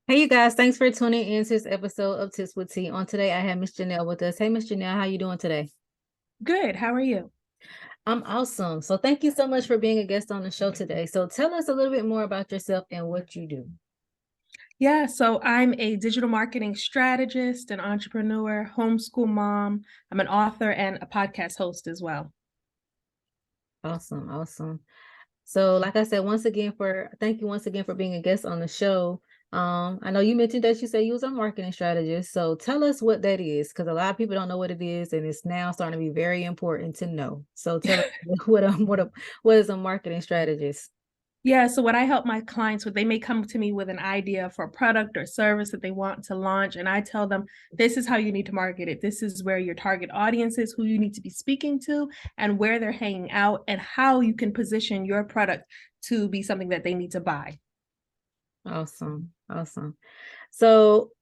Hey, you guys, thanks for tuning in to this episode of Tips with Tea. On today, I have Miss Janelle with us. Hey, Miss Janelle, how you doing today? Good. How are you? I'm awesome. So thank you so much for being a guest on the show today. So tell us a little bit more about yourself and what you do. Yeah, so I'm a digital marketing strategist, an entrepreneur, homeschool mom. I'm an author and a podcast host as well. Awesome, awesome. So like I said, thank you once again for being a guest on the show. I know you mentioned that you say you was a marketing strategist. So tell us what that is, because a lot of people don't know what it is, and it's now starting to be very important to know. So tell us what is a marketing strategist? Yeah, so what I help my clients with, they may come to me with an idea for a product or service that they want to launch, and I tell them this is how you need to market it. This is where your target audience is, who you need to be speaking to, and where they're hanging out, and how you can position your product to be something that they need to buy. Awesome. Awesome. So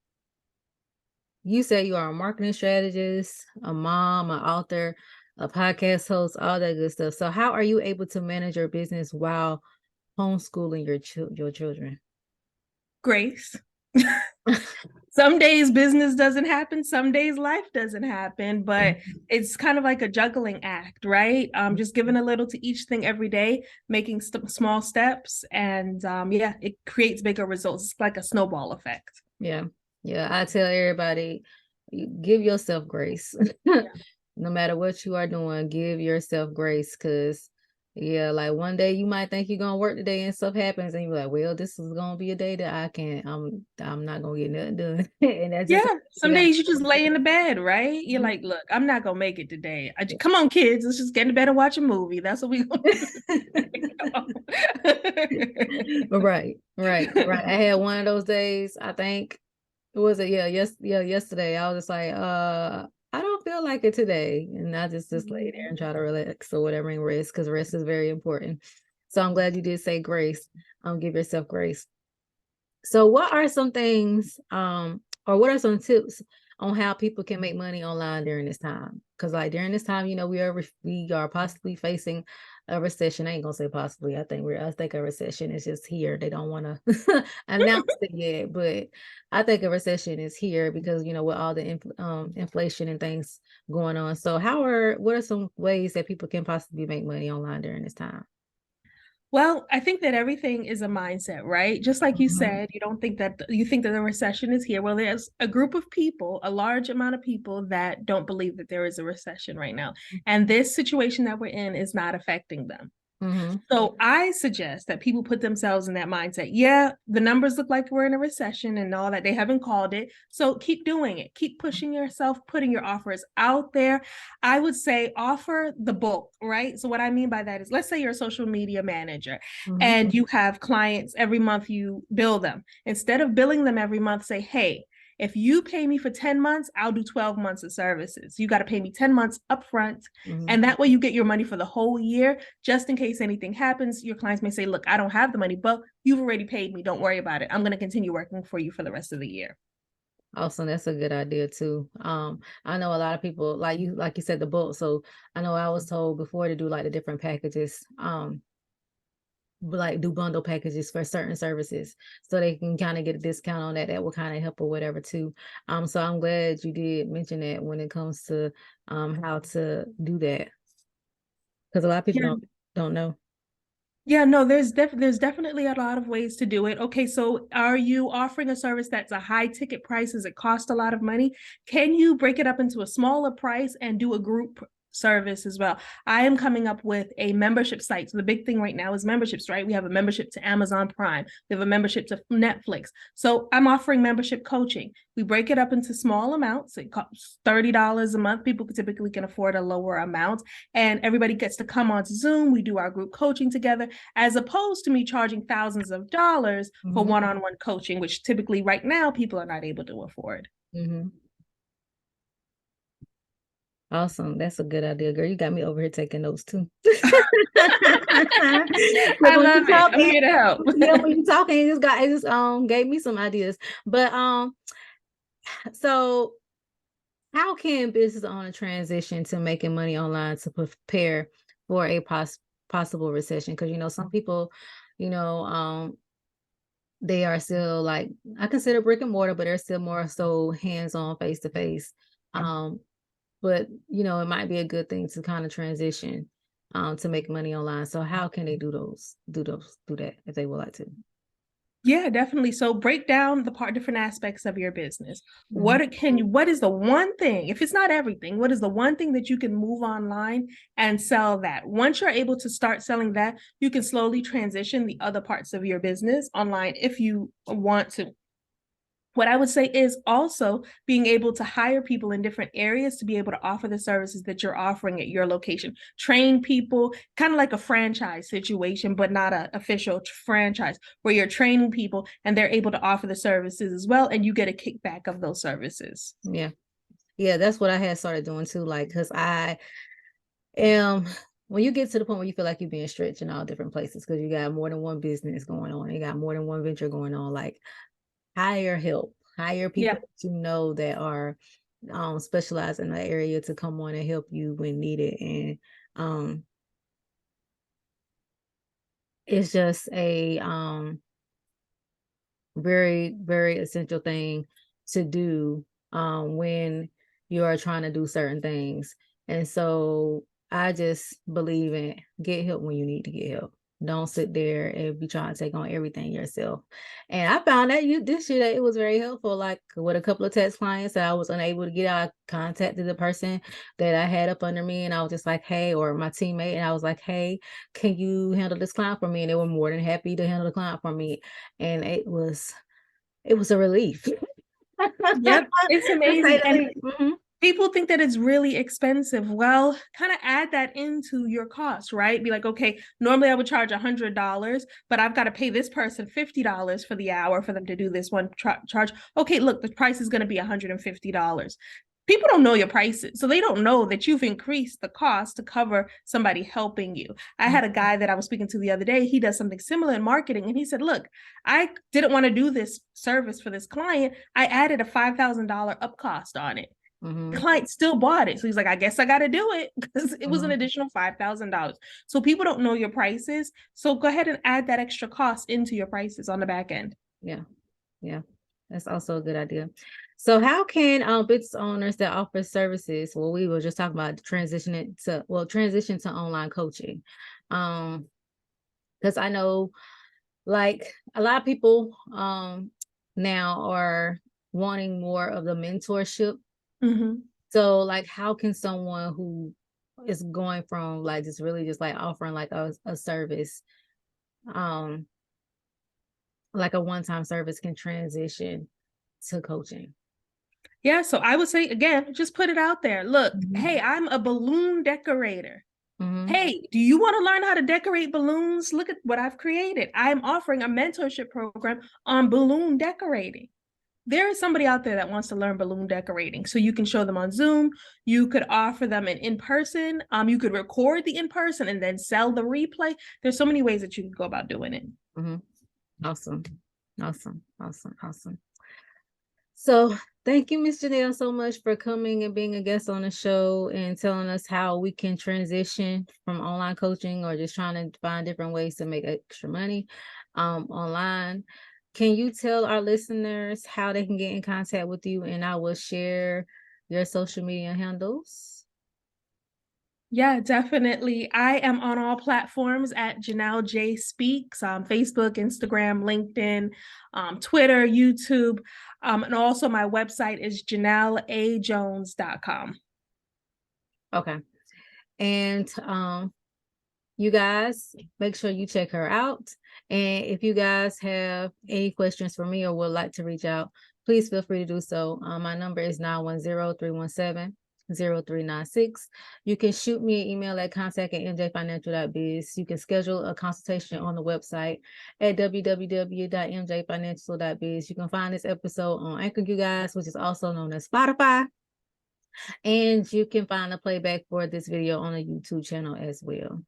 you say you are a marketing strategist, a mom, an author, a podcast host, all that good stuff. So how are you able to manage your business while homeschooling your children? Grace. Some days business doesn't happen, some days life doesn't happen, but it's kind of like a juggling act, right? Just giving a little to each thing every day, making small steps, and yeah, it creates bigger results. It's like a snowball effect. Yeah. Yeah. I tell everybody, give yourself grace. Yeah. No matter what you are doing, give yourself grace. Cause yeah, like one day you might think you're gonna work today and stuff happens and you're like, well, this is gonna be a day that I'm not gonna get nothing done. And that's just Yeah, you some got. days you just lay in the bed, right? You're like, look, I'm not gonna make it today. Come on, kids, let's just get in bed and watch a movie. That's what we gonna do. Right, right. I had one of those days, I think. Was it? Yeah, yesterday. I was just like, I don't feel like it today. And I just lay there and try to relax or whatever and rest, because rest is very important. So I'm glad you did say grace. Give yourself grace. So what are some things, or what are some tips on how people can make money online during this time? Because like during this time, we are possibly facing a recession. I ain't gonna say possibly. I think a recession is just here. They don't want to announce it yet, but I think a recession is here because with all the inflation and things going on. So what are some ways that people can possibly make money online during this time? Well, I think that everything is a mindset, right? Just like you Mhm. said, you think that the recession is here. Well, there's a group of people, a large amount of people that don't believe that there is a recession right now. And this situation that we're in is not affecting them. Mhm. So I suggest that people put themselves in that mindset. Yeah, the numbers look like we're in a recession and all that. They haven't called it. So keep doing it. Keep pushing yourself, putting your offers out there. I would say offer the bulk, right? So what I mean by that is, let's say you're a social media manager Mhm. and you have clients every month, you bill them. Instead of billing them every month, say, hey, if you pay me for 10 months, I'll do 12 months of services. You got to pay me 10 months upfront. Mhm. And that way you get your money for the whole year, just in case anything happens. Your clients may say, look, I don't have the money, but you've already paid me. Don't worry about it. I'm going to continue working for you for the rest of the year. Also, that's a good idea too. I know a lot of people like you said, the bulk. So I know I was told before to do like the different packages, like do bundle packages for certain services so they can kind of get a discount on that. That will kind of help or whatever too. So I'm glad you did mention that when it comes to how to do that, because a lot of people Yeah. don't know. Yeah, no, there's definitely a lot of ways to do it. Okay, so are you offering a service that's a high ticket price? Does it cost a lot of money? Can you break it up into a smaller price and do a group service as well? I am coming up with a membership site. So the big thing right now is memberships, right? We have a membership to Amazon Prime. We have a membership to Netflix. So I'm offering membership coaching. We break it up into small amounts. It costs $30 a month. People typically can afford a lower amount, and everybody gets to come on Zoom. We do our group coaching together, as opposed to me charging thousands of dollars for Hmm. one-on-one coaching, which typically right now people are not able to afford. Hmm. Awesome. That's a good idea, girl. You got me over here taking notes too. Look, I when love you it. I'm talking, here to help. yeah, when you talking, it just gave me some ideas. But so how can business owner transition to making money online to prepare for a possible recession? Because some people, you know, um, they are still like, I consider brick and mortar, but they're still more so hands-on, face to face. But it might be a good thing to kind of transition to make money online. So how can they do that if they would like to? Yeah, definitely. So break down the different aspects of your business. Mhm. What is the one thing, if it's not everything, what is the one thing that you can move online and sell that? Once you're able to start selling that, you can slowly transition the other parts of your business online if you want to. What I would say is also being able to hire people in different areas to be able to offer the services that you're offering at your location. Train people, kind of like a franchise situation, but not an official franchise, where you're training people and they're able to offer the services as well, and you get a kickback of those services. Yeah. Yeah, that's what I had started doing too. Like, because I am, when you get to the point where you feel like you're being stretched in all different places, because you got more than one business going on, you got more than one venture going on, like hire help, hire Yeah. people that that are specialized in that area to come on and help you when needed. And it's just a very, very essential thing to do when you are trying to do certain things. And so I just believe in get help when you need to get help. Don't sit there and be trying to take on everything yourself. And I found that this year that it was very helpful. Like with a couple of text clients that I was unable to get out, I contacted the person that I had up under me, and I was just like, hey, or my teammate, and I was like, hey, can you handle this client for me? And they were more than happy to handle the client for me. And it was a relief. Yep. It's To say amazing. the And least. Mhm. people think that it's really expensive. Well, kind of add that into your cost, right? Be like, okay, normally I would charge $100, but I've got to pay this person $50 for the hour for them to do this one charge. Okay, look, the price is going to be $150. People don't know your prices, so they don't know that you've increased the cost to cover somebody helping you. I had a guy that I was speaking to the other day. He does something similar in marketing, and he said, look, I didn't want to do this service for this client. I added a $5,000 up cost on it. The Mhm. client still bought it. So he's like, I guess I got to do it because it was an Mhm. additional $5,000. So people don't know your prices. So go ahead and add that extra cost into your prices on the back end. Yeah. Yeah. That's also a good idea. So how can business owners that offer services, well, we were just talking about transition to online coaching. Because I know like a lot of people now are wanting more of the mentorship. Mm-hmm. So like how can someone who is going from like just really just like offering like a service, um, like a one-time service can transition to coaching? Yeah. So I would say, again, just put it out there. Look, hey, Mhm. I'm a balloon decorator. Mhm. Hey, do you want to learn how to decorate balloons? Look at what I've created. I'm offering a mentorship program on balloon decorating. There is somebody out there that wants to learn balloon decorating. So you can show them on Zoom. You could offer them an in-person. You could record the in-person and then sell the replay. There's so many ways that you can go about doing it. Mhm. Awesome. Awesome. Awesome. Awesome. So thank you, Miss Janelle, so much for coming and being a guest on the show and telling us how we can transition from online coaching or just trying to find different ways to make extra money online. Can you tell our listeners how they can get in contact with you? And I will share your social media handles. Yeah, definitely. I am on all platforms at Janelle J Speaks, Facebook, Instagram, LinkedIn, Twitter, YouTube. And also my website is janelleajones.com. Okay. And you guys make sure you check her out. And if you guys have any questions for me or would like to reach out, please feel free to do so. My number is 910-317-0396. You can shoot me an email at contact@mjfinancial.biz. You can schedule a consultation on the website at www.mjfinancial.biz. You can find this episode on Anchor, you guys, which is also known as Spotify. And you can find a playback for this video on the YouTube channel as well.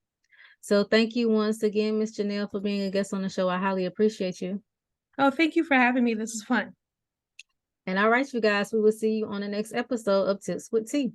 So thank you once again, Miss Janelle, for being a guest on the show. I highly appreciate you. Oh, thank you for having me. This is fun. And all right, you guys, we will see you on the next episode of Tips with T.